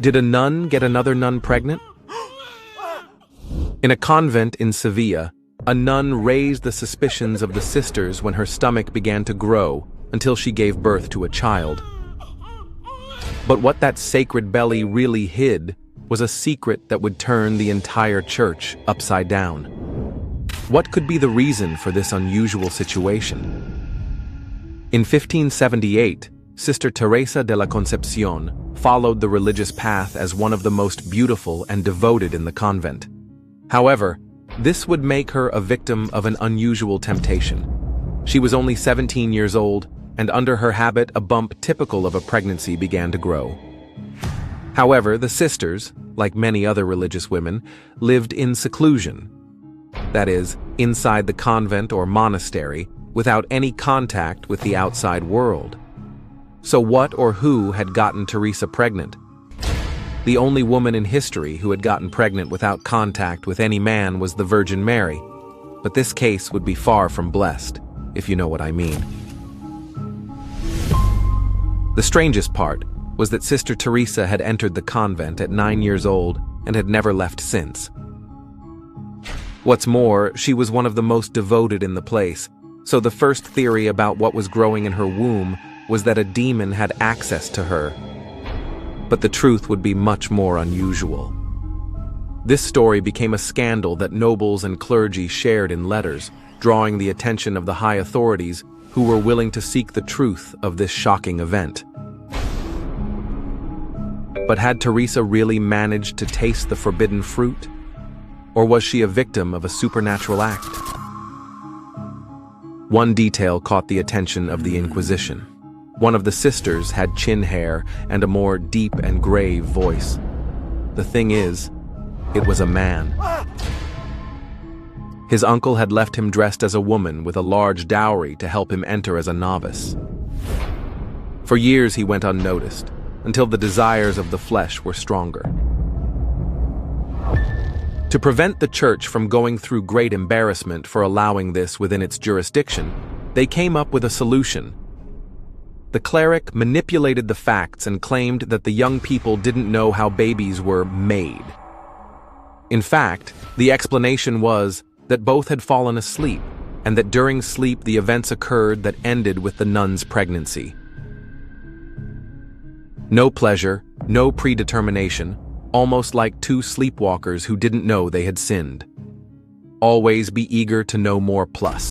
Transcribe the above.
Did a nun get another nun pregnant? In a convent in Sevilla, a nun raised the suspicions of the sisters when her stomach began to grow until she gave birth to a child. But what that sacred belly really hid was a secret that would turn the entire church upside down. What could be the reason for this unusual situation? In 1578, Sister Teresa de la Concepcion followed the religious path as one of the most beautiful and devoted in the convent. However, this would make her a victim of an unusual temptation. She was only 17 years old, and under her habit, a bump typical of a pregnancy began to grow. However, the sisters, like many other religious women, lived in seclusion. That is, inside the convent or monastery, without any contact with the outside world. So what or who had gotten Teresa pregnant? The only woman in history who had gotten pregnant without contact with any man was the Virgin Mary, but this case would be far from blessed, if you know what I mean. The strangest part was that Sister Teresa had entered the convent at 9 years old and had never left since. What's more, she was one of the most devoted in the place, so the first theory about what was growing in her womb was that a demon had access to her. But the truth would be much more unusual. This story became a scandal that nobles and clergy shared in letters, drawing the attention of the high authorities who were willing to seek the truth of this shocking event. But had Teresa really managed to taste the forbidden fruit? Or was she a victim of a supernatural act? One detail caught the attention of the Inquisition. One of the sisters had chin hair and a more deep and grave voice. The thing is, it was a man. His uncle had left him dressed as a woman with a large dowry to help him enter as a novice. For years he went unnoticed, until the desires of the flesh were stronger. To prevent the church from going through great embarrassment for allowing this within its jurisdiction, they came up with a solution. The cleric manipulated the facts and claimed that the young people didn't know how babies were made. In fact, the explanation was that both had fallen asleep, and that during sleep the events occurred that ended with the nun's pregnancy. No pleasure, no predetermination, almost like two sleepwalkers who didn't know they had sinned. Always be eager to know more plus.